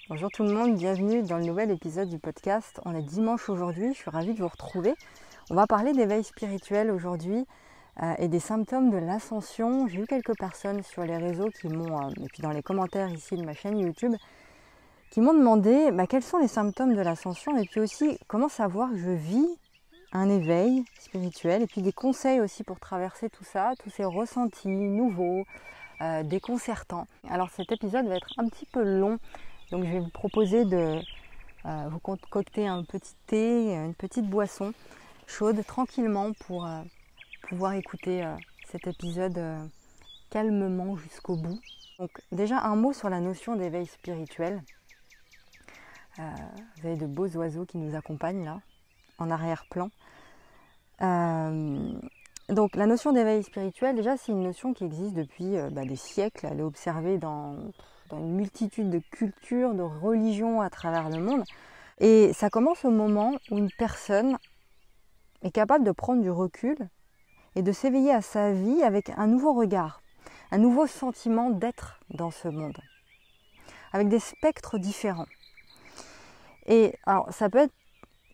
Bonjour tout le monde, bienvenue dans le nouvel épisode du podcast. On est dimanche aujourd'hui, je suis ravie de vous retrouver. On va parler d'éveil spirituel aujourd'hui et des symptômes de l'ascension. J'ai eu quelques personnes sur les réseaux qui m'ont, et puis dans les commentaires ici de ma chaîne YouTube, qui m'ont demandé quels sont les symptômes de l'ascension et puis aussi comment savoir que je vis un éveil spirituel et puis des conseils aussi pour traverser tout ça, tous ces ressentis nouveaux, déconcertants. Alors cet épisode va être un petit peu long, donc je vais vous proposer de vous concocter un petit thé, une petite boisson chaude tranquillement pour pouvoir écouter cet épisode calmement jusqu'au bout. Donc déjà un mot sur la notion d'éveil spirituel. Vous avez de beaux oiseaux qui nous accompagnent là, en arrière-plan. Donc la notion d'éveil spirituel, déjà c'est une notion qui existe depuis des siècles. Elle est observée dans une multitude de cultures, de religions à travers le monde. Et ça commence au moment où une personne est capable de prendre du recul et de s'éveiller à sa vie avec un nouveau regard, un nouveau sentiment d'être dans ce monde, avec des spectres différents. Et alors ça peut être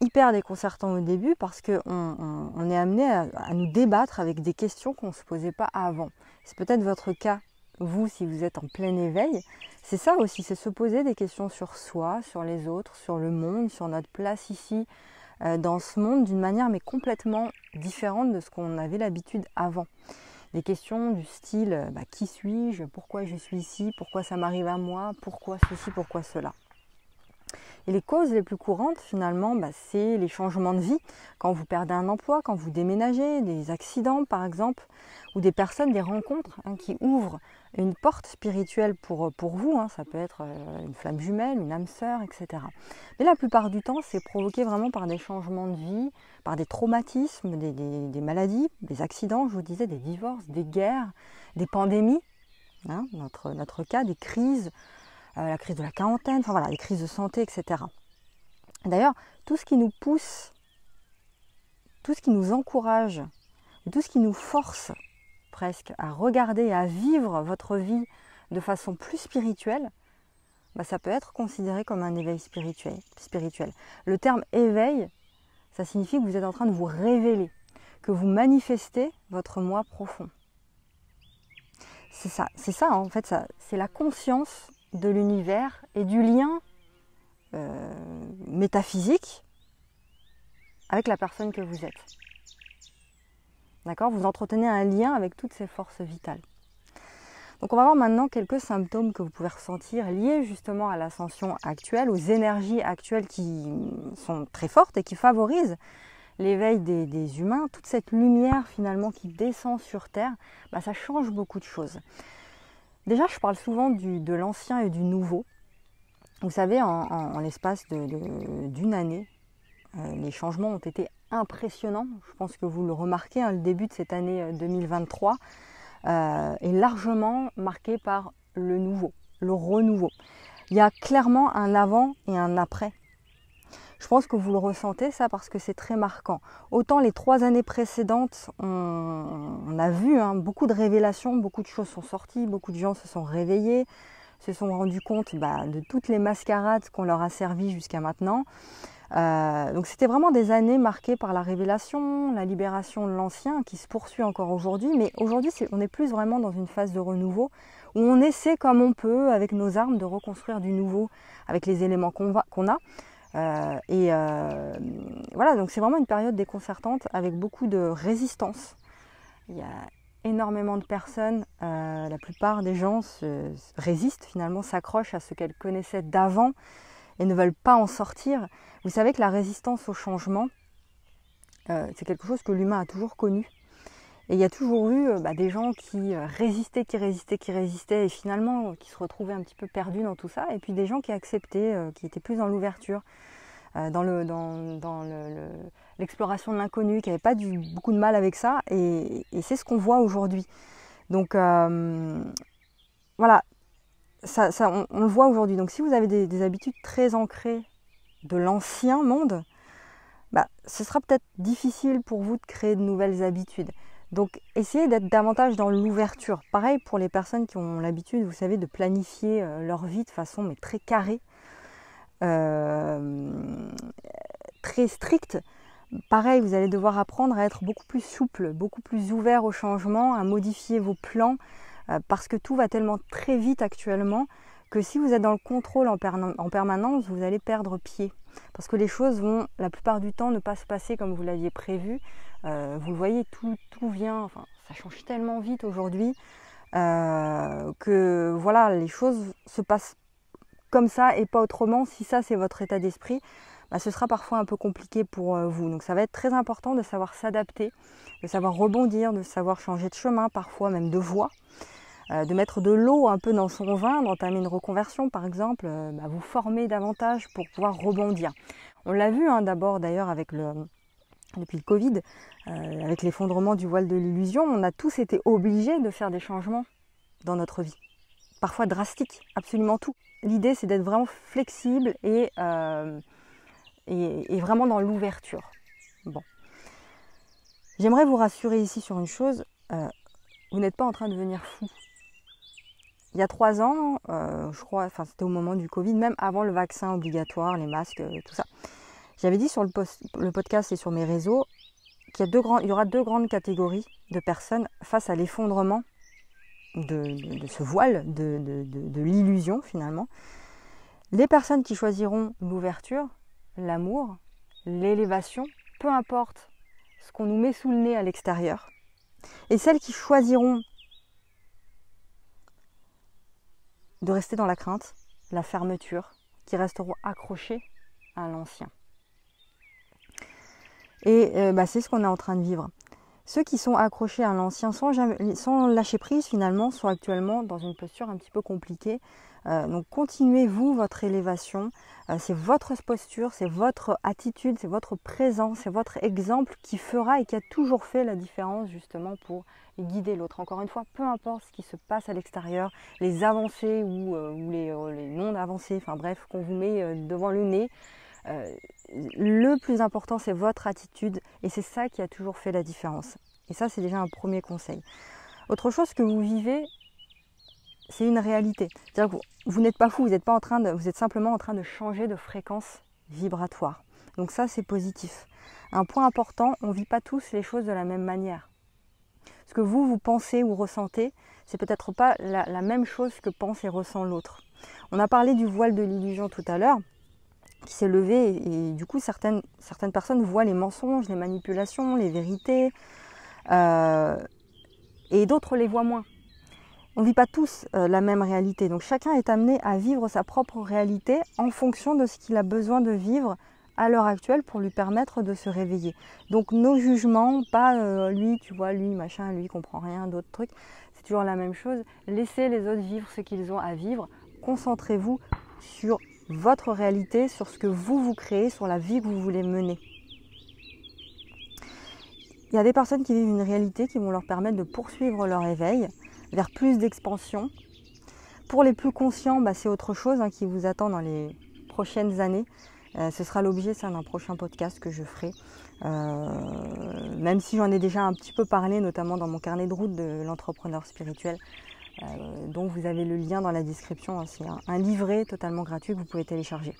hyper déconcertant au début parce qu'on est amené à nous débattre avec des questions qu'on ne se posait pas avant. C'est peut-être votre cas, vous, si vous êtes en plein éveil. C'est ça aussi, c'est se poser des questions sur soi, sur les autres, sur le monde, sur notre place ici, dans ce monde, d'une manière mais complètement différente de ce qu'on avait l'habitude avant. Des questions du style qui suis-je, pourquoi je suis ici, pourquoi ça m'arrive à moi, pourquoi ceci, pourquoi cela. Et les causes les plus courantes, finalement, c'est les changements de vie. Quand vous perdez un emploi, quand vous déménagez, des accidents, par exemple, ou des personnes, des rencontres qui ouvrent une porte spirituelle pour vous. Ça peut être une flamme jumelle, une âme sœur, etc. Mais la plupart du temps, c'est provoqué vraiment par des changements de vie, par des traumatismes, des maladies, des accidents, je vous disais, des divorces, des guerres, des pandémies, notre cas, des crises, la crise de la quarantaine, enfin voilà, les crises de santé, etc. D'ailleurs, tout ce qui nous pousse, tout ce qui nous encourage, tout ce qui nous force presque à regarder et à vivre votre vie de façon plus spirituelle, ça peut être considéré comme un éveil spirituel. Le terme éveil, ça signifie que vous êtes en train de vous révéler, que vous manifestez votre moi profond. C'est ça en fait, c'est la conscience de l'univers et du lien métaphysique avec la personne que vous êtes. D'accord ? Vous entretenez un lien avec toutes ces forces vitales. Donc on va voir maintenant quelques symptômes que vous pouvez ressentir liés justement à l'ascension actuelle, aux énergies actuelles qui sont très fortes et qui favorisent l'éveil des humains. Toute cette lumière finalement qui descend sur Terre, ça change beaucoup de choses. Déjà, je parle souvent de l'ancien et du nouveau. Vous savez, en l'espace d'une année, les changements ont été impressionnants. Je pense que vous le remarquez, le début de cette année 2023 est largement marqué par le nouveau, le renouveau. Il y a clairement un avant et un après. Je pense que vous le ressentez ça parce que c'est très marquant. Autant les 3 années précédentes, on a vu beaucoup de révélations, beaucoup de choses sont sorties, beaucoup de gens se sont réveillés, se sont rendus compte de toutes les mascarades qu'on leur a servi jusqu'à maintenant. Donc c'était vraiment des années marquées par la révélation, la libération de l'ancien qui se poursuit encore aujourd'hui. Mais aujourd'hui, on est plus vraiment dans une phase de renouveau où on essaie comme on peut, avec nos armes, de reconstruire du nouveau avec les éléments qu'on a. Voilà, donc c'est vraiment une période déconcertante avec beaucoup de résistance. Il y a énormément de personnes, la plupart des gens résistent finalement, s'accrochent à ce qu'elles connaissaient d'avant et ne veulent pas en sortir. Vous savez que la résistance au changement, c'est quelque chose que l'humain a toujours connu. Et il y a toujours eu des gens qui résistaient et finalement qui se retrouvaient un petit peu perdus dans tout ça. Et puis des gens qui acceptaient, qui étaient plus dans l'ouverture, dans l'exploration de l'inconnu, qui n'avaient pas beaucoup de mal avec ça. Et c'est ce qu'on voit aujourd'hui. Donc voilà, on le voit aujourd'hui. Donc si vous avez des habitudes très ancrées de l'ancien monde, ce sera peut-être difficile pour vous de créer de nouvelles habitudes. Donc essayez d'être davantage dans l'ouverture. Pareil pour les personnes qui ont l'habitude, vous savez, de planifier leur vie de façon très carrée. très strictes, pareil, vous allez devoir apprendre à être beaucoup plus souple, beaucoup plus ouvert au changement, à modifier vos plans, parce que tout va tellement très vite actuellement que si vous êtes dans le contrôle en permanence, vous allez perdre pied. Parce que les choses vont, la plupart du temps, ne pas se passer comme vous l'aviez prévu. Vous le voyez, tout vient, enfin, ça change tellement vite aujourd'hui que voilà, les choses se passent comme ça et pas autrement. Si ça, c'est votre état d'esprit, ce sera parfois un peu compliqué pour vous. Donc ça va être très important de savoir s'adapter, de savoir rebondir, de savoir changer de chemin, parfois même de voie. De mettre de l'eau un peu dans son vin, d'entamer une reconversion par exemple, vous former davantage pour pouvoir rebondir. On l'a vu d'abord d'ailleurs depuis le Covid, avec l'effondrement du voile de l'illusion, on a tous été obligés de faire des changements dans notre vie. Parfois drastiques, absolument tout. L'idée c'est d'être vraiment flexible et vraiment dans l'ouverture. Bon. J'aimerais vous rassurer ici sur une chose, vous n'êtes pas en train de devenir fou. Il y a 3 ans, je crois, c'était au moment du Covid, même avant le vaccin obligatoire, les masques, tout ça, j'avais dit sur le podcast et sur mes réseaux qu'il y aura 2 grandes catégories de personnes face à l'effondrement de ce voile, de l'illusion finalement. Les personnes qui choisiront l'ouverture, l'amour, l'élévation, peu importe ce qu'on nous met sous le nez à l'extérieur, et celles qui choisiront de rester dans la crainte, la fermeture, qui resteront accrochés à l'ancien. Et c'est ce qu'on est en train de vivre. Ceux qui sont accrochés à l'ancien sans lâcher prise finalement sont actuellement dans une posture un petit peu compliquée. Donc continuez vous votre élévation, c'est votre posture, c'est votre attitude, c'est votre présence, c'est votre exemple qui fera et qui a toujours fait la différence justement pour guider l'autre. Encore une fois, peu importe ce qui se passe à l'extérieur, les avancées ou les non-avancées, enfin bref, qu'on vous met devant le nez, le plus important c'est votre attitude et c'est ça qui a toujours fait la différence. Et ça c'est déjà un premier conseil. Autre chose que vous vivez, c'est une réalité. C'est-à-dire que vous n'êtes pas fou, vous êtes simplement en train de changer de fréquence vibratoire. Donc ça c'est positif. Un point important, on ne vit pas tous les choses de la même manière. Ce que vous pensez ou ressentez, c'est peut-être pas la même chose que pense et ressent l'autre. On a parlé du voile de l'illusion tout à l'heure, qui s'est levé et du coup certaines personnes voient les mensonges, les manipulations, les vérités et d'autres les voient moins. On ne vit pas tous la même réalité, donc chacun est amené à vivre sa propre réalité en fonction de ce qu'il a besoin de vivre à l'heure actuelle pour lui permettre de se réveiller. Donc nos jugements, pas lui, tu vois, lui, machin, lui, comprend rien, d'autres trucs, c'est toujours la même chose. Laissez les autres vivre ce qu'ils ont à vivre, concentrez-vous sur votre réalité, sur ce que vous créez, sur la vie que vous voulez mener. Il y a des personnes qui vivent une réalité qui vont leur permettre de poursuivre leur éveil vers plus d'expansion. Pour les plus conscients, c'est autre chose qui vous attend dans les prochaines années. Ce sera l'objet d'un prochain podcast que je ferai. Même si j'en ai déjà un petit peu parlé, notamment dans mon carnet de route de l'entrepreneur spirituel, dont vous avez le lien dans la description. C'est un livret totalement gratuit que vous pouvez télécharger.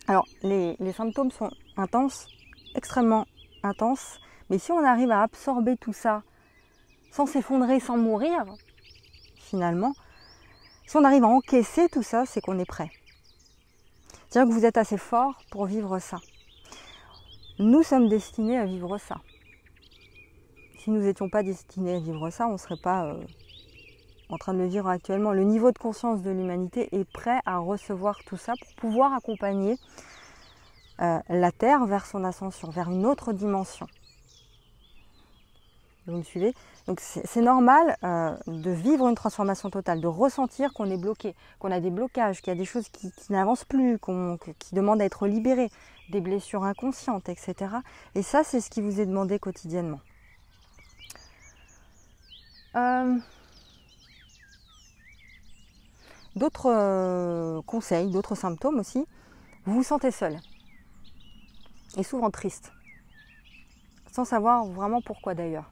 Alors, les symptômes sont intenses, extrêmement intenses, mais si on arrive à absorber tout ça sans s'effondrer, sans mourir, finalement, si on arrive à encaisser tout ça, c'est qu'on est prêt. C'est-à-dire que vous êtes assez fort pour vivre ça. Nous sommes destinés à vivre ça. Si nous n'étions pas destinés à vivre ça, on ne serait pas en train de le vivre actuellement. Le niveau de conscience de l'humanité est prêt à recevoir tout ça pour pouvoir accompagner la Terre vers son ascension, vers une autre dimension. Vous me suivez? Donc c'est normal de vivre une transformation totale, de ressentir qu'on est bloqué, qu'on a des blocages, qu'il y a des choses qui n'avancent plus, qui demandent à être libérées, des blessures inconscientes, etc. Et ça, c'est ce qui vous est demandé quotidiennement. D'autres conseils, d'autres symptômes aussi, vous vous sentez seul et souvent triste, sans savoir vraiment pourquoi d'ailleurs.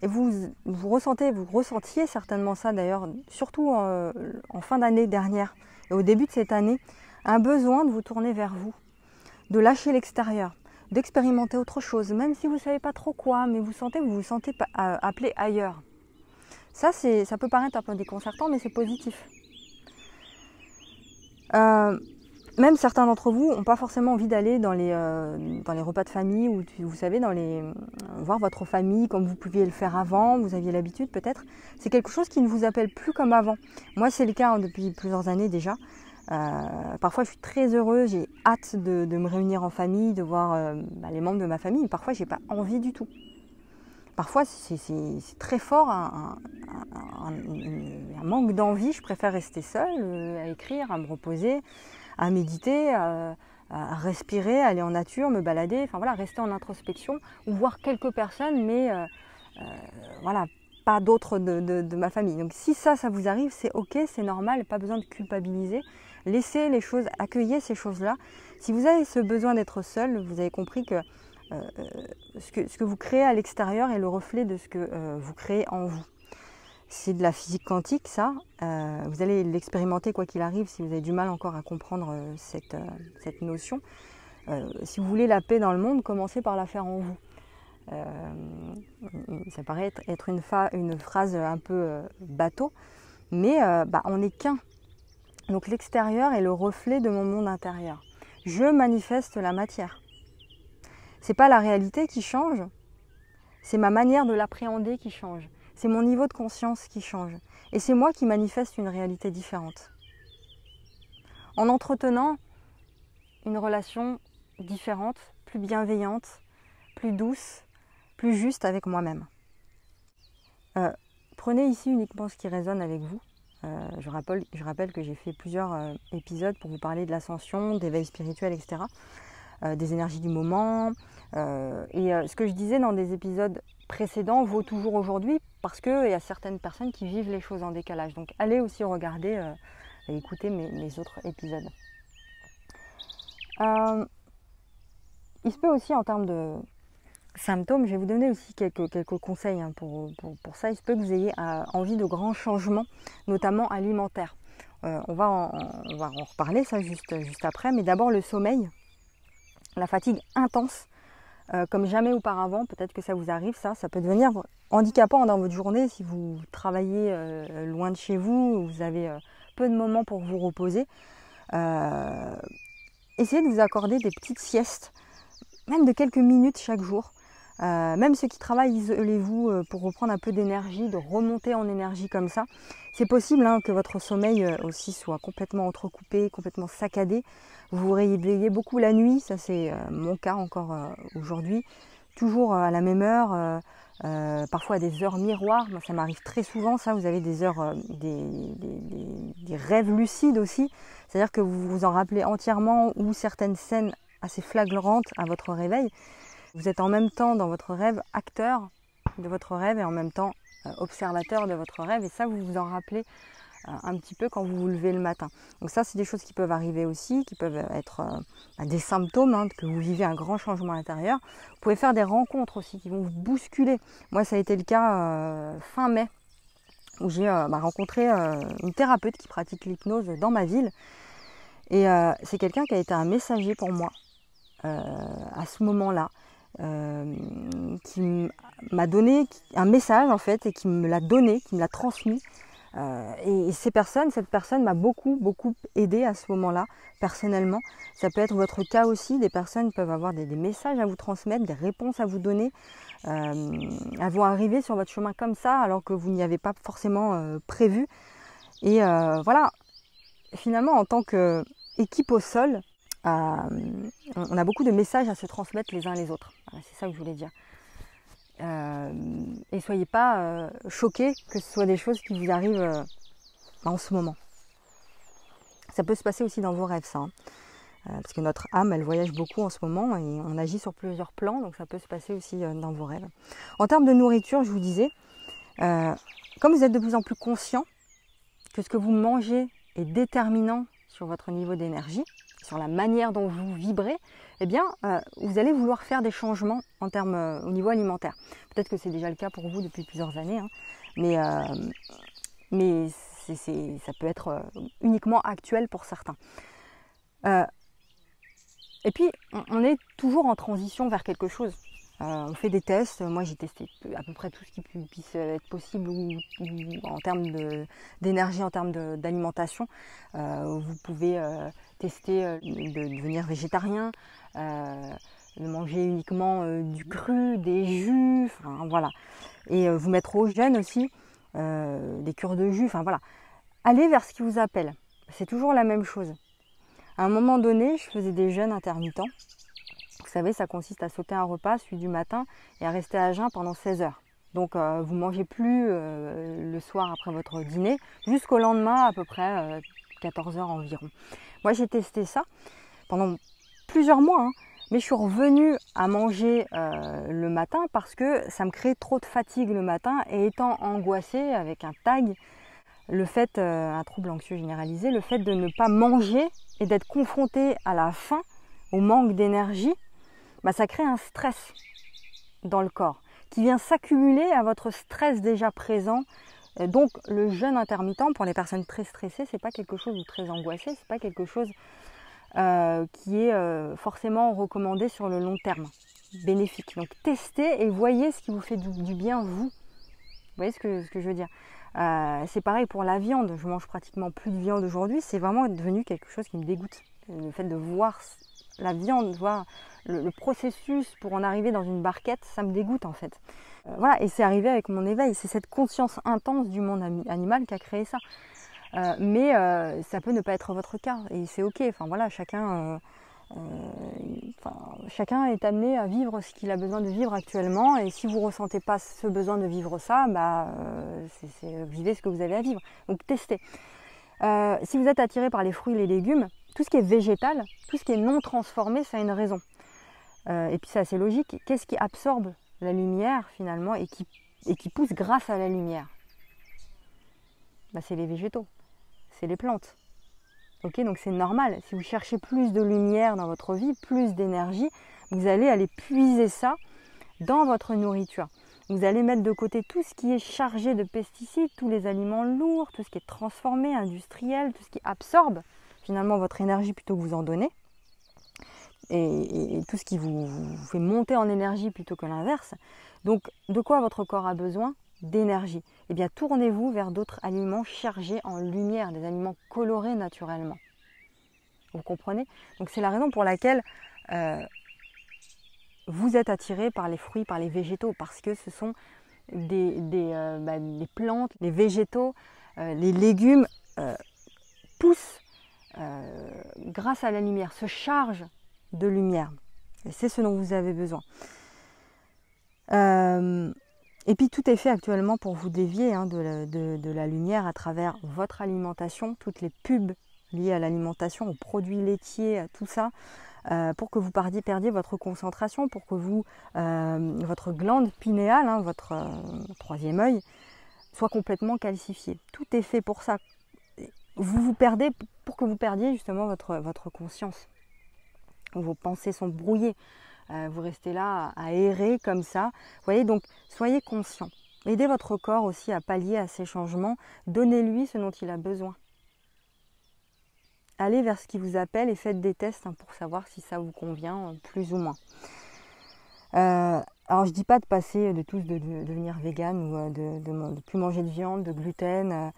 Et vous ressentiez certainement ça d'ailleurs, surtout en fin d'année dernière et au début de cette année, un besoin de vous tourner vers vous, de lâcher l'extérieur, d'expérimenter autre chose, même si vous ne savez pas trop quoi, mais vous vous sentez appelé ailleurs. Ça peut paraître un peu déconcertant, mais c'est positif. Même certains d'entre vous n'ont pas forcément envie d'aller dans les repas de famille ou vous savez, voir votre famille comme vous pouviez le faire avant, vous aviez l'habitude peut-être. C'est quelque chose qui ne vous appelle plus comme avant. Moi c'est le cas depuis plusieurs années déjà. Parfois je suis très heureuse, j'ai hâte de me réunir en famille, de voir les membres de ma famille, mais parfois j'ai pas envie du tout. Parfois c'est très fort, un manque d'envie, je préfère rester seule, à écrire, à me reposer, à méditer, à respirer, aller en nature, me balader, enfin voilà, rester en introspection ou voir quelques personnes, mais voilà, pas d'autres de ma famille. Donc si ça vous arrive, c'est ok, c'est normal, pas besoin de culpabiliser. Laissez les choses, accueillez ces choses-là. Si vous avez ce besoin d'être seul, vous avez compris que ce que vous créez à l'extérieur est le reflet de ce que vous créez en vous. C'est de la physique quantique, ça. Vous allez l'expérimenter quoi qu'il arrive si vous avez du mal encore à comprendre cette notion. Si vous voulez la paix dans le monde, commencez par la faire en vous. Ça paraît être une phrase un peu bateau, mais on n'est qu'un. Donc l'extérieur est le reflet de mon monde intérieur. Je manifeste la matière. C'est pas la réalité qui change, c'est ma manière de l'appréhender qui change. C'est mon niveau de conscience qui change. Et c'est moi qui manifeste une réalité différente. En entretenant une relation différente, plus bienveillante, plus douce, plus juste avec moi-même. Prenez ici uniquement ce qui résonne avec vous. Je rappelle que j'ai fait plusieurs épisodes pour vous parler de l'ascension, d'éveil spirituel, etc. Des énergies du moment. Ce que je disais dans des épisodes précédents vaut toujours aujourd'hui parce qu'il y a certaines personnes qui vivent les choses en décalage. Donc allez aussi regarder et écouter mes autres épisodes. Il se peut aussi en termes de symptômes, je vais vous donner aussi quelques conseils pour ça. Il se peut que vous ayez envie de grands changements, notamment alimentaires. On va en reparler ça juste après, mais d'abord le sommeil, la fatigue intense, comme jamais auparavant, peut-être que ça vous arrive, ça peut devenir handicapant dans votre journée si vous travaillez loin de chez vous, vous avez peu de moments pour vous reposer. Essayez de vous accorder des petites siestes, même de quelques minutes chaque jour. Même ceux qui travaillent, isolez-vous pour reprendre un peu d'énergie, de remonter en énergie comme ça. C'est possible que votre sommeil aussi soit complètement entrecoupé, complètement saccadé. Vous vous réveillez beaucoup la nuit, ça c'est mon cas encore aujourd'hui. Toujours à la même heure, parfois à des heures miroirs. Moi, ça m'arrive très souvent, ça. Vous avez des heures, des rêves lucides aussi. C'est-à-dire que vous vous en rappelez entièrement ou certaines scènes assez flagrantes à votre réveil. Vous êtes en même temps dans votre rêve acteur de votre rêve et en même temps observateur de votre rêve. Et ça, vous vous en rappelez un petit peu quand vous vous levez le matin. Donc ça, c'est des choses qui peuvent arriver aussi, qui peuvent être des symptômes que vous vivez un grand changement intérieur. Vous pouvez faire des rencontres aussi qui vont vous bousculer. Moi, ça a été le cas fin mai, où j'ai rencontré une thérapeute qui pratique l'hypnose dans ma ville. Et c'est quelqu'un qui a été un messager pour moi à ce moment-là. Qui m'a donné un message en fait et qui me l'a donné, qui me l'a transmis. Et cette personne m'a beaucoup aidé à ce moment-là, personnellement. Ça peut être votre cas aussi, des personnes peuvent avoir des messages à vous transmettre, des réponses à vous donner. Elles vont arriver sur votre chemin comme ça alors que vous n'y avez pas forcément prévu. Et voilà, finalement en tant qu'équipe au sol, on a beaucoup de messages à se transmettre les uns les autres. Voilà, c'est ça que je voulais dire. Et soyez pas choqués que ce soit des choses qui vous arrivent en ce moment. Ça peut se passer aussi dans vos rêves, ça. Parce que notre âme, elle voyage beaucoup en ce moment et on agit sur plusieurs plans, donc ça peut se passer aussi dans vos rêves. En termes de nourriture, je vous disais, comme vous êtes de plus en plus conscient que ce que vous mangez est déterminant sur votre niveau d'énergie, sur la manière dont vous vibrez, eh bien, vous allez vouloir faire des changements en termes, au niveau alimentaire. Peut-être que c'est déjà le cas pour vous depuis plusieurs années, hein, mais ça peut être uniquement actuel pour certains. Et puis, on est toujours en transition vers quelque chose. On fait des tests. Moi, j'ai testé à peu près tout ce qui puisse être possible ou en termes d'énergie, en termes d'alimentation. Vous pouvez tester de devenir végétarien, de manger uniquement du cru, des jus, enfin voilà. Et vous mettre au jeûne aussi, des cures de jus, enfin voilà. Allez vers ce qui vous appelle. C'est toujours la même chose. À un moment donné, je faisais des jeûnes intermittents. Vous savez, ça consiste à sauter un repas, celui du matin, et à rester à jeun pendant 16 heures. Donc vous ne mangez plus le soir après votre dîner, jusqu'au lendemain à peu près 14 heures environ. Moi j'ai testé ça pendant plusieurs mois, hein, mais je suis revenue à manger le matin parce que ça me crée trop de fatigue le matin, et étant angoissée avec un TAG, le fait, un trouble anxieux généralisé, le fait de ne pas manger et d'être confronté à la faim, au manque d'énergie, bah, ça crée un stress dans le corps qui vient s'accumuler à votre stress déjà présent. Donc le jeûne intermittent pour les personnes très stressées, c'est pas quelque chose de très angoissé, c'est pas quelque chose qui est forcément recommandé sur le long terme, bénéfique. Donc testez et voyez ce qui vous fait du bien vous. Vous voyez ce que je veux dire. C'est pareil pour la viande, je mange pratiquement plus de viande aujourd'hui, c'est vraiment devenu quelque chose qui me dégoûte. Le fait de voir la viande, voir le processus pour en arriver dans une barquette, ça me dégoûte en fait. Voilà, et c'est arrivé avec mon éveil, c'est cette conscience intense du monde animal qui a créé ça. Mais ça peut ne pas être votre cas, et c'est ok, enfin voilà, chacun est amené à vivre ce qu'il a besoin de vivre actuellement, et si vous ne ressentez pas ce besoin de vivre ça, vivez ce que vous avez à vivre, donc testez. Si vous êtes attiré par les fruits et les légumes, tout ce qui est végétal, tout ce qui est non transformé, ça a une raison. Et puis c'est assez logique, qu'est-ce qui absorbe la lumière finalement et qui pousse grâce à la lumière? C'est les végétaux, c'est les plantes. Ok, donc c'est normal, si vous cherchez plus de lumière dans votre vie, plus d'énergie, vous allez aller puiser ça dans votre nourriture. Vous allez mettre de côté tout ce qui est chargé de pesticides, tous les aliments lourds, tout ce qui est transformé, industriel, tout ce qui absorbe finalement votre énergie plutôt que vous en donner. Et tout ce qui vous fait monter en énergie plutôt que l'inverse. Donc de quoi votre corps a besoin? D'énergie. Eh bien tournez-vous vers d'autres aliments chargés en lumière, des aliments colorés naturellement. Vous comprenez? Donc c'est la raison pour laquelle vous êtes attiré par les fruits, par les végétaux, parce que ce sont des plantes, les végétaux, les légumes poussent grâce à la lumière, se chargent de lumière. Et c'est ce dont vous avez besoin. Et puis tout est fait actuellement pour vous dévier de la lumière à travers votre alimentation, toutes les pubs liées à l'alimentation, aux produits laitiers, à tout ça, pour que vous perdiez votre concentration, pour que votre glande pinéale, votre troisième œil, soit complètement calcifiée. Tout est fait pour ça. Vous perdez pour que vous perdiez justement votre conscience. Vos pensées sont brouillées. Vous restez là à errer comme ça. Vous voyez, donc soyez conscient. Aidez votre corps aussi à pallier à ces changements. Donnez-lui ce dont il a besoin. Allez vers ce qui vous appelle et faites des tests pour savoir si ça vous convient plus ou moins. Alors je ne dis pas de passer de devenir vegan ou de plus manger de viande, de gluten,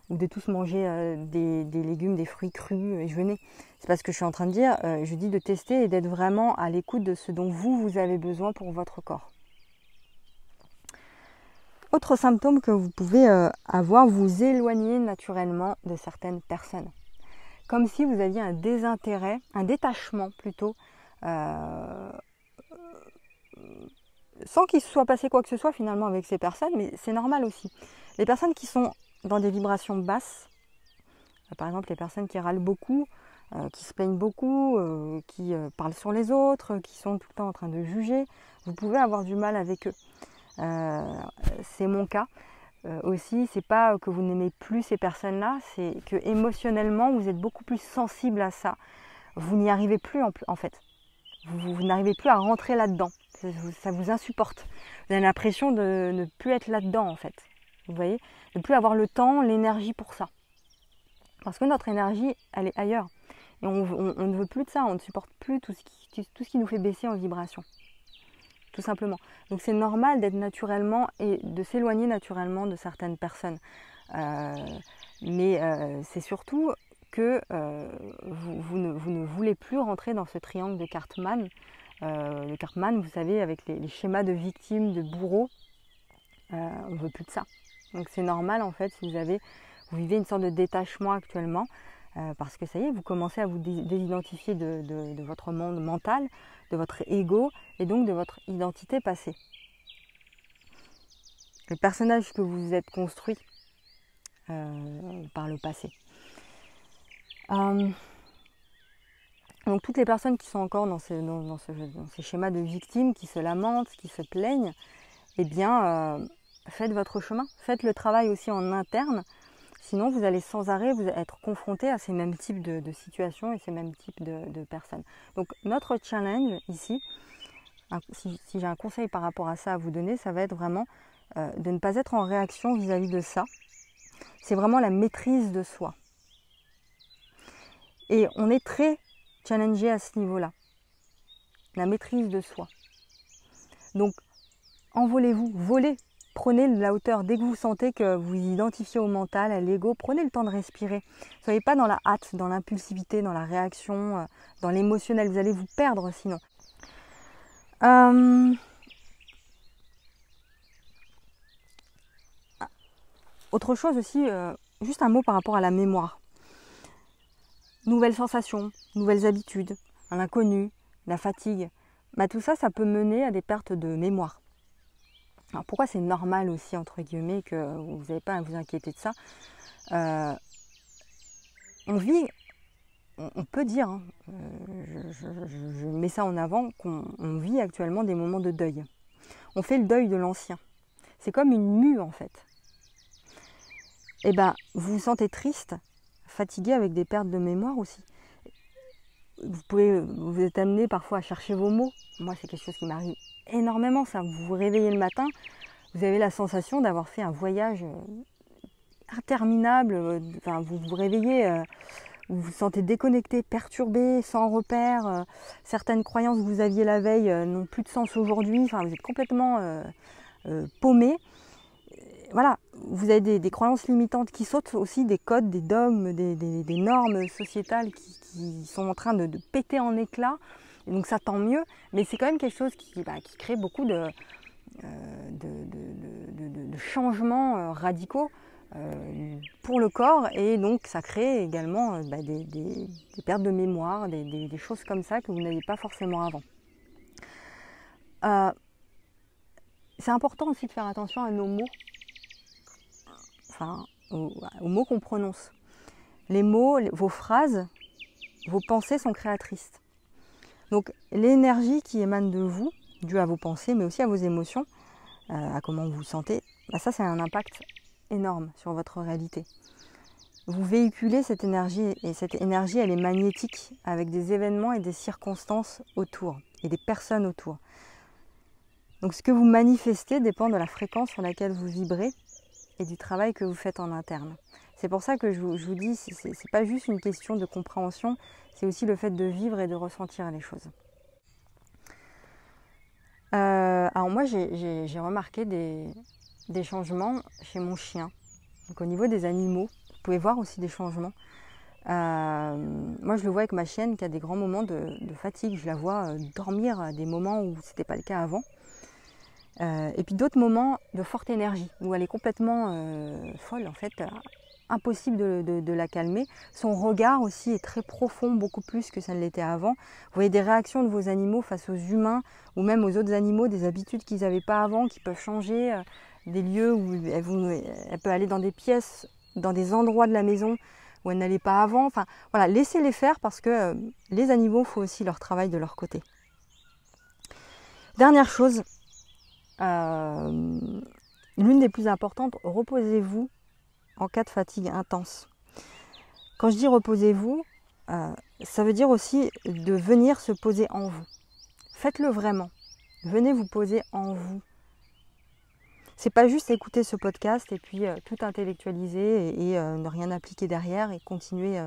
ou de tous manger des légumes, des fruits crus et jeûner. C'est pas ce que je suis en train de dire. Je dis de tester et d'être vraiment à l'écoute de ce dont vous avez besoin pour votre corps. Autre symptôme que vous pouvez avoir, vous éloigner naturellement de certaines personnes. Comme si vous aviez un désintérêt, un détachement plutôt, sans qu'il se soit passé quoi que ce soit finalement avec ces personnes, mais c'est normal aussi. Les personnes qui sont dans des vibrations basses, par exemple les personnes qui râlent beaucoup, qui se plaignent beaucoup, qui parlent sur les autres, qui sont tout le temps en train de juger, vous pouvez avoir du mal avec eux. C'est mon cas. Aussi, c'est pas que vous n'aimez plus ces personnes-là, c'est que émotionnellement vous êtes beaucoup plus sensible à ça. vous n'y arrivez plus en fait. Vous n'arrivez plus à rentrer là-dedans. Ça vous insupporte. Vous avez l'impression de ne plus être là-dedans en fait. Vous voyez, de ne plus avoir le temps, l'énergie pour ça. Parce que notre énergie, elle est ailleurs. Et on ne veut plus de ça, on ne supporte plus tout ce qui nous fait baisser en vibration. Tout simplement. Donc c'est normal d'être naturellement et de s'éloigner naturellement de certaines personnes. Mais c'est surtout que vous ne voulez plus rentrer dans ce triangle de Cartman. Le Cartman, vous savez, avec les schémas de victimes, de bourreaux, on ne veut plus de ça. Donc c'est normal en fait si vous vivez une sorte de détachement actuellement, parce que ça y est, vous commencez à vous désidentifier de votre monde mental, de votre ego et donc de votre identité passée. Le personnage que vous vous êtes construit par le passé. Donc toutes les personnes qui sont encore dans ces schémas de victimes, qui se lamentent, qui se plaignent, eh bien faites votre chemin, faites le travail aussi en interne, sinon vous allez sans arrêt être confronté à ces mêmes types de situations et ces mêmes types de personnes. Donc notre challenge ici, si j'ai un conseil par rapport à ça à vous donner, ça va être vraiment de ne pas être en réaction vis-à-vis de ça. C'est vraiment la maîtrise de soi. Et on est très challengé à ce niveau-là, la maîtrise de soi. Donc envolez-vous, volez, prenez de la hauteur. Dès que vous sentez que vous vous identifiez au mental, à l'ego, prenez le temps de respirer. Ne soyez pas dans la hâte, dans l'impulsivité, dans la réaction, dans l'émotionnel. Vous allez vous perdre sinon. Autre chose aussi, juste un mot par rapport à la mémoire. Nouvelles sensations, nouvelles habitudes, l'inconnu, la fatigue. Tout ça, ça peut mener à des pertes de mémoire. Alors pourquoi c'est normal aussi, entre guillemets, que vous n'avez pas à vous inquiéter de ça. On vit, on peut dire, hein, je mets ça en avant, qu'on vit actuellement des moments de deuil. On fait le deuil de l'ancien. C'est comme une mue en fait. Et vous vous sentez triste, fatigué avec des pertes de mémoire aussi. Vous êtes amené parfois à chercher vos mots. Moi, c'est quelque chose qui m'arrive énormément, ça. Vous vous réveillez le matin, vous avez la sensation d'avoir fait un voyage interminable. Vous vous réveillez, vous vous sentez déconnecté, perturbé, sans repère. Certaines croyances que vous aviez la veille n'ont plus de sens aujourd'hui. Vous êtes complètement paumé. Voilà, vous avez des croyances limitantes qui sautent aussi, des codes, des dogmes, des normes sociétales qui sont en train de péter en éclats. Et donc ça, tant mieux, mais c'est quand même quelque chose qui crée beaucoup de changements radicaux pour le corps, et donc ça crée également des pertes de mémoire, des choses comme ça que vous n'aviez pas forcément avant. C'est important aussi de faire attention à nos mots. Aux mots qu'on prononce. Les mots, vos phrases, vos pensées sont créatrices. Donc l'énergie qui émane de vous, due à vos pensées, mais aussi à vos émotions, à comment vous vous sentez, ça c'est un impact énorme sur votre réalité. Vous véhiculez cette énergie, et cette énergie elle est magnétique, avec des événements et des circonstances autour, et des personnes autour. Donc ce que vous manifestez dépend de la fréquence sur laquelle vous vibrez, et du travail que vous faites en interne. C'est pour ça que je vous dis, c'est pas juste une question de compréhension, c'est aussi le fait de vivre et de ressentir les choses. Alors moi j'ai remarqué des changements chez mon chien. Donc au niveau des animaux, vous pouvez voir aussi des changements. Moi je le vois avec ma chienne qui a des grands moments de fatigue. Je la vois dormir à des moments où ce n'était pas le cas avant. Et puis d'autres moments de forte énergie, où elle est complètement folle en fait, impossible de la calmer. Son regard aussi est très profond, beaucoup plus que ça ne l'était avant. Vous voyez des réactions de vos animaux face aux humains, ou même aux autres animaux, des habitudes qu'ils n'avaient pas avant, qui peuvent changer, des lieux où elle peut aller dans des pièces, dans des endroits de la maison où elle n'allait pas avant. Enfin voilà, laissez-les faire, parce que les animaux font aussi leur travail de leur côté. Dernière chose, l'une des plus importantes, reposez-vous en cas de fatigue intense. Quand je dis reposez-vous, ça veut dire aussi de venir se poser en vous. Faites-le vraiment. Venez vous poser en vous. C'est pas juste écouter ce podcast et puis tout intellectualiser et ne rien appliquer derrière et continuer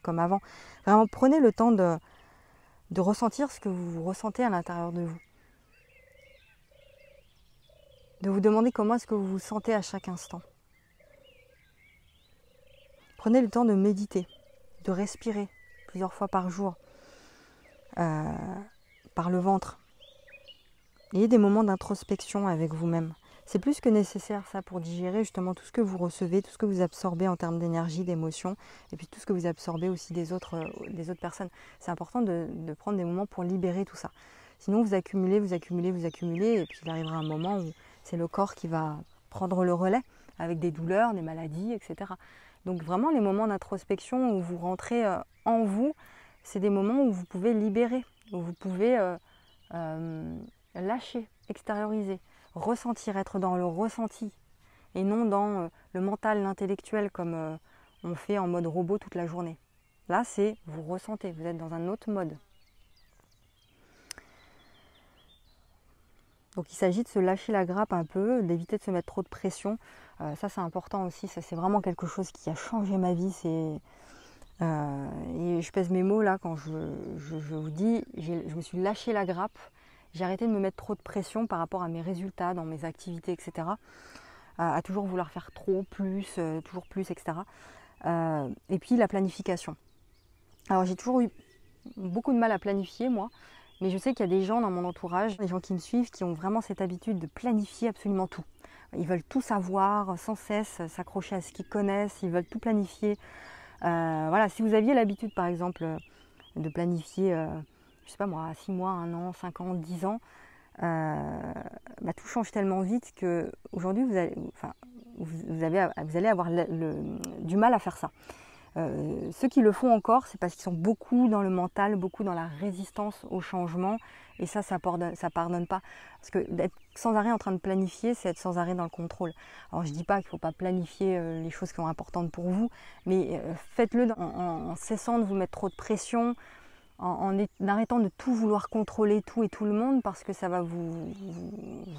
comme avant. Vraiment, prenez le temps de ressentir ce que vous ressentez à l'intérieur de vous. De vous demander comment est-ce que vous vous sentez à chaque instant. Prenez le temps de méditer, de respirer plusieurs fois par jour, par le ventre. Ayez des moments d'introspection avec vous-même. C'est plus que nécessaire ça pour digérer justement tout ce que vous recevez, tout ce que vous absorbez en termes d'énergie, d'émotion, et puis tout ce que vous absorbez aussi des autres personnes. C'est important de prendre des moments pour libérer tout ça. Sinon vous accumulez, et puis il arrivera un moment où c'est le corps qui va prendre le relais avec des douleurs, des maladies, etc. Donc vraiment les moments d'introspection où vous rentrez en vous, c'est des moments où vous pouvez libérer, où vous pouvez lâcher, extérioriser, ressentir, être dans le ressenti et non dans le mental, l'intellectuel comme on fait en mode robot toute la journée. Là, c'est vous ressentez, vous êtes dans un autre mode. Donc il s'agit de se lâcher la grappe un peu, d'éviter de se mettre trop de pression. Ça c'est important aussi, ça c'est vraiment quelque chose qui a changé ma vie. Et je pèse mes mots là quand je vous dis, je me suis lâché la grappe. J'ai arrêté de me mettre trop de pression par rapport à mes résultats dans mes activités, etc. À toujours vouloir faire trop, plus, toujours plus, etc. Et puis la planification. Alors j'ai toujours eu beaucoup de mal à planifier moi, mais je sais qu'il y a des gens dans mon entourage, des gens qui me suivent, qui ont vraiment cette habitude de planifier absolument tout. Ils veulent tout savoir, sans cesse s'accrocher à ce qu'ils connaissent, ils veulent tout planifier. Voilà, si vous aviez l'habitude par exemple de planifier, je sais pas moi, 6 mois, 1 an, 5 ans, 10 ans, tout change tellement vite qu'aujourd'hui vous allez avoir du mal à faire ça. Ceux qui le font encore, c'est parce qu'ils sont beaucoup dans le mental, beaucoup dans la résistance au changement, et ça pardonne pas. Parce que d'être sans arrêt en train de planifier, c'est être sans arrêt dans le contrôle. Alors je dis pas qu'il ne faut pas planifier les choses qui sont importantes pour vous, mais faites-le en cessant de vous mettre trop de pression, en arrêtant de tout vouloir contrôler tout et tout le monde, parce que ça va vous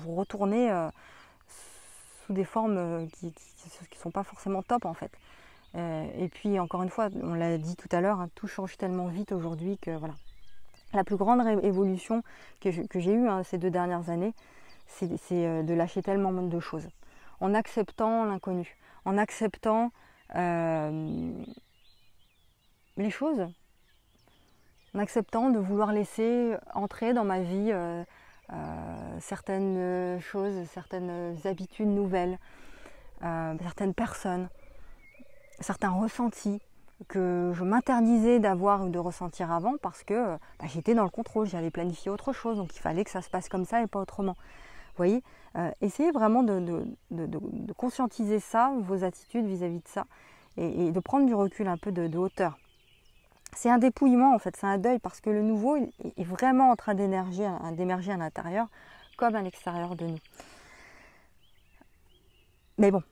retourner sous des formes qui ne sont pas forcément top en fait. Et puis encore une fois, on l'a dit tout à l'heure, tout change tellement vite aujourd'hui que voilà. La plus grande évolution que j'ai eue ces 2 dernières années, c'est de lâcher tellement de choses. En acceptant l'inconnu, en acceptant les choses, en acceptant de vouloir laisser entrer dans ma vie certaines choses, certaines habitudes nouvelles, certaines personnes, certains ressentis que je m'interdisais d'avoir ou de ressentir avant parce que j'étais dans le contrôle, j'avais planifié autre chose, donc il fallait que ça se passe comme ça et pas autrement. Vous voyez, essayez vraiment de conscientiser ça, vos attitudes vis-à-vis de ça, et de prendre du recul, un peu de hauteur. C'est un dépouillement en fait, c'est un deuil parce que le nouveau est vraiment en train d'émerger à l'intérieur comme à l'extérieur de nous. Mais bon,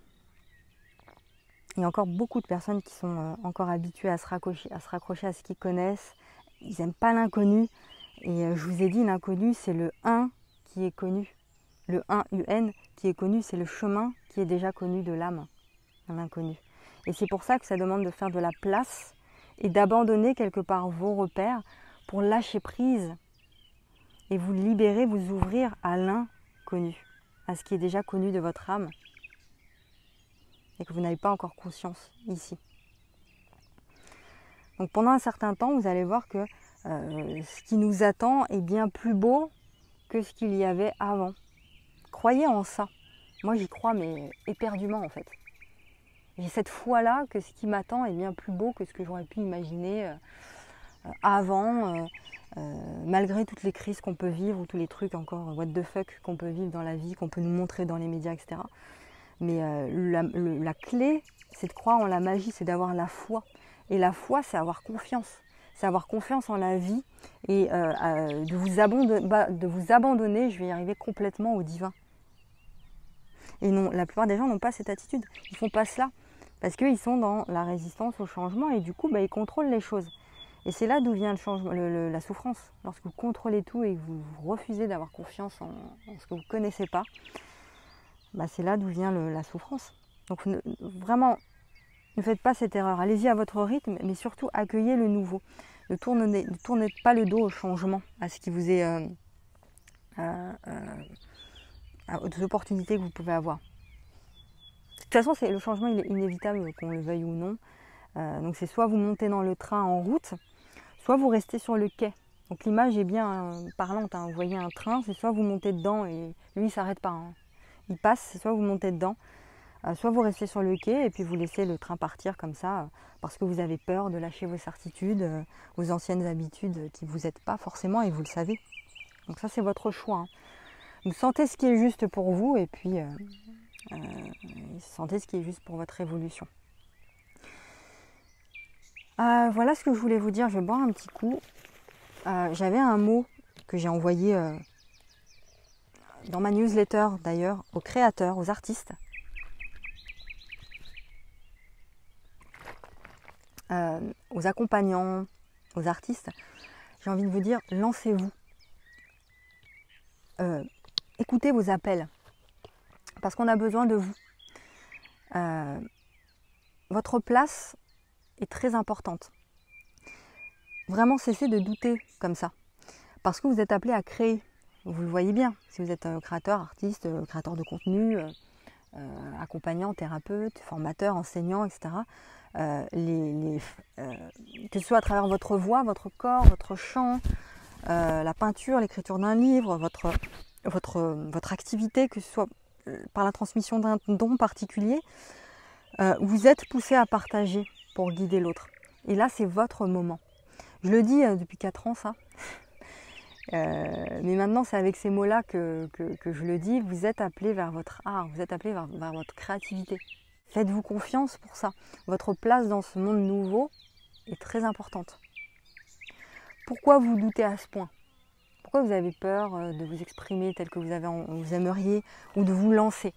il y a encore beaucoup de personnes qui sont encore habituées à se raccrocher à ce qu'ils connaissent. Ils n'aiment pas l'inconnu. Et je vous ai dit, l'inconnu, c'est le 1 qui est connu. Le 1 UN qui est connu, c'est le chemin qui est déjà connu de l'âme, l'inconnu. Et c'est pour ça que ça demande de faire de la place et d'abandonner quelque part vos repères pour lâcher prise et vous libérer, vous ouvrir à l'inconnu, à ce qui est déjà connu de votre âme et que vous n'avez pas encore conscience ici. Donc pendant un certain temps, vous allez voir que ce qui nous attend est bien plus beau que ce qu'il y avait avant. Croyez en ça. Moi j'y crois, mais éperdument en fait. J'ai cette foi-là que ce qui m'attend est bien plus beau que ce que j'aurais pu imaginer avant, malgré toutes les crises qu'on peut vivre ou tous les trucs encore what the fuck qu'on peut vivre dans la vie, qu'on peut nous montrer dans les médias, etc. Mais la clé, c'est de croire en la magie, c'est d'avoir la foi. Et la foi, c'est avoir confiance. C'est avoir confiance en la vie et de vous abandonner, je vais y arriver complètement au divin. Et non, la plupart des gens n'ont pas cette attitude. Ils ne font pas cela parce qu'ils sont dans la résistance au changement et du coup, ils contrôlent les choses. Et c'est là d'où vient le changement, la souffrance. Lorsque vous contrôlez tout et que vous refusez d'avoir confiance en ce que vous ne connaissez pas, bah c'est là d'où vient la souffrance. Donc vraiment, ne faites pas cette erreur. Allez-y à votre rythme, mais surtout accueillez le nouveau. Ne tournez pas le dos au changement, à ce qui vous est, aux opportunités que vous pouvez avoir. De toute façon, le changement il est inévitable, qu'on le veuille ou non. Donc c'est soit vous montez dans le train en route, soit vous restez sur le quai. Donc l'image est bien parlante, hein. Vous voyez un train, c'est soit vous montez dedans et lui il ne s'arrête pas, hein. Il passe, c'est soit vous montez dedans, soit vous restez sur le quai et puis vous laissez le train partir comme ça, parce que vous avez peur de lâcher vos certitudes, vos anciennes habitudes qui ne vous aident pas forcément et vous le savez. Donc ça c'est votre choix, hein. Vous sentez ce qui est juste pour vous et puis sentez ce qui est juste pour votre évolution. Voilà ce que je voulais vous dire. Je vais boire un petit coup. J'avais un mot que j'ai envoyé dans ma newsletter d'ailleurs aux créateurs, aux artistes. Aux accompagnants, aux artistes. J'ai envie de vous dire, lancez-vous. Écoutez vos appels. Parce qu'on a besoin de vous. Votre place est très importante. Vraiment, cessez de douter comme ça. Parce que vous êtes appelé à créer. Vous le voyez bien. Si vous êtes créateur, artiste, créateur de contenu, accompagnant, thérapeute, formateur, enseignant, etc. Que ce soit à travers votre voix, votre corps, votre chant, la peinture, l'écriture d'un livre, votre activité, que ce soit par la transmission d'un don particulier, vous êtes poussé à partager pour guider l'autre. Et là, c'est votre moment. Je le dis depuis 4 ans, ça. Mais maintenant, c'est avec ces mots-là que je le dis. Vous êtes appelé vers votre art, vous êtes appelé vers votre créativité. Faites-vous confiance pour ça. Votre place dans ce monde nouveau est très importante. Pourquoi vous doutez à ce point? Pourquoi vous avez peur de vous exprimer tel que vous aimeriez ou de vous lancer?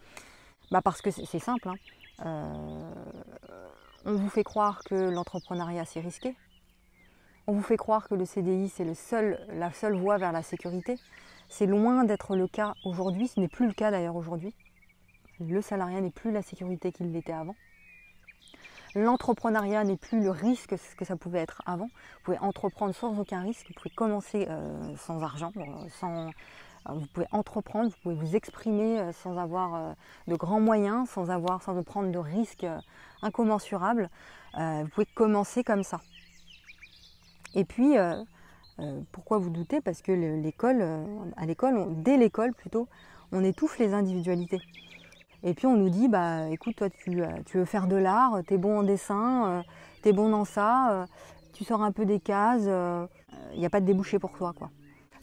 Parce que c'est simple, hein. On vous fait croire que l'entrepreneuriat c'est risqué. On vous fait croire que le CDI c'est la seule voie vers la sécurité. C'est loin d'être le cas aujourd'hui, ce n'est plus le cas d'ailleurs aujourd'hui. Le salariat n'est plus la sécurité qu'il l'était avant. L'entrepreneuriat n'est plus le risque que ça pouvait être avant. Vous pouvez entreprendre sans aucun risque, vous pouvez commencer sans argent, vous pouvez entreprendre, vous pouvez vous exprimer sans avoir de grands moyens, sans prendre de risques incommensurables. Vous pouvez commencer comme ça. Et puis, pourquoi vous doutez? Parce que dès l'école plutôt, on étouffe les individualités. Et puis on nous dit, écoute, toi tu veux faire de l'art, t'es bon en dessin, t'es bon dans ça, tu sors un peu des cases, il n'y a pas de débouché pour toi, quoi.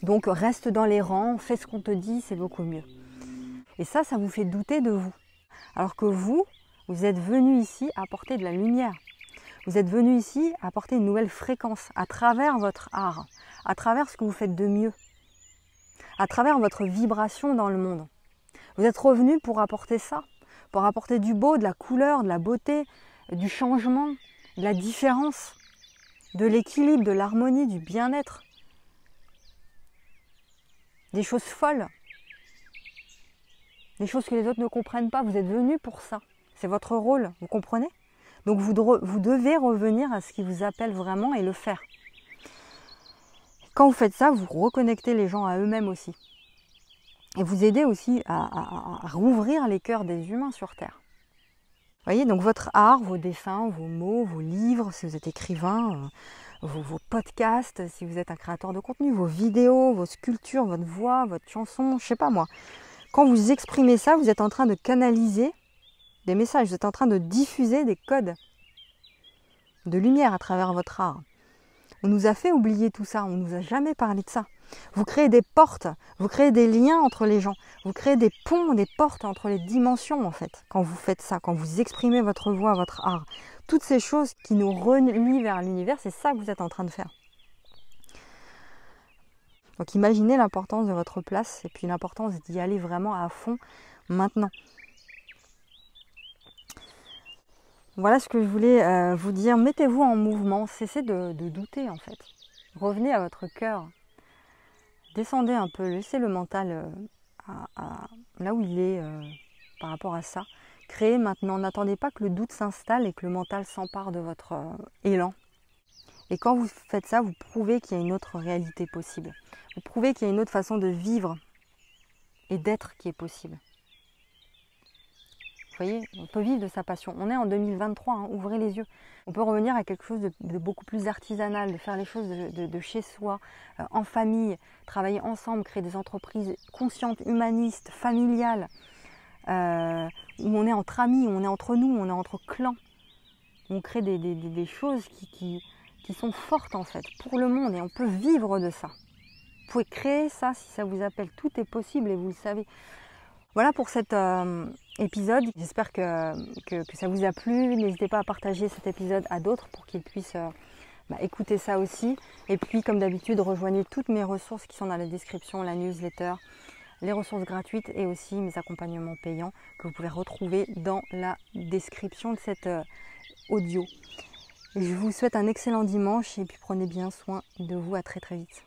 Donc reste dans les rangs, fais ce qu'on te dit, c'est beaucoup mieux. Et ça vous fait douter de vous. Alors que vous êtes venu ici apporter de la lumière. Vous êtes venu ici apporter une nouvelle fréquence à travers votre art, à travers ce que vous faites de mieux, à travers votre vibration dans le monde. Vous êtes revenu pour apporter ça, pour apporter du beau, de la couleur, de la beauté, du changement, de la différence, de l'équilibre, de l'harmonie, du bien-être. Des choses folles, des choses que les autres ne comprennent pas. Vous êtes venu pour ça. C'est votre rôle, vous comprenez? Donc vous devez revenir à ce qui vous appelle vraiment et le faire. Quand vous faites ça, vous reconnectez les gens à eux-mêmes aussi. Et vous aidez aussi à rouvrir les cœurs des humains sur Terre. Vous voyez, donc votre art, vos dessins, vos mots, vos livres, si vous êtes écrivain, vos podcasts, si vous êtes un créateur de contenu, vos vidéos, vos sculptures, votre voix, votre chanson, je sais pas moi. Quand vous exprimez ça, vous êtes en train de canaliser des messages, vous êtes en train de diffuser des codes de lumière à travers votre art. On nous a fait oublier tout ça, on ne nous a jamais parlé de ça. Vous créez des portes, vous créez des liens entre les gens, vous créez des ponts, des portes entre les dimensions en fait, quand vous faites ça, quand vous exprimez votre voix, votre art. Toutes ces choses qui nous relient vers l'univers, c'est ça que vous êtes en train de faire. Donc imaginez l'importance de votre place et puis l'importance d'y aller vraiment à fond maintenant. Voilà ce que je voulais vous dire. Mettez-vous en mouvement, cessez de douter en fait. Revenez à votre cœur. Descendez un peu, laissez le mental là où il est par rapport à ça. Créez maintenant, n'attendez pas que le doute s'installe et que le mental s'empare de votre élan. Et quand vous faites ça, vous prouvez qu'il y a une autre réalité possible. Vous prouvez qu'il y a une autre façon de vivre et d'être qui est possible. Vous voyez, on peut vivre de sa passion. On est en 2023, hein, ouvrez les yeux. On peut revenir à quelque chose de beaucoup plus artisanal, de faire les choses de chez soi, en famille, travailler ensemble, créer des entreprises conscientes, humanistes, familiales, où on est entre amis, où on est entre nous, où on est entre clans. On crée des choses qui sont fortes en fait, pour le monde, et on peut vivre de ça. Vous pouvez créer ça si ça vous appelle, tout est possible et vous le savez. Voilà pour cet épisode, j'espère que ça vous a plu. N'hésitez pas à partager cet épisode à d'autres pour qu'ils puissent écouter ça aussi. Et puis comme d'habitude, rejoignez toutes mes ressources qui sont dans la description, la newsletter, les ressources gratuites et aussi mes accompagnements payants que vous pouvez retrouver dans la description de cet audio. Je vous souhaite un excellent dimanche et puis prenez bien soin de vous, à très très vite.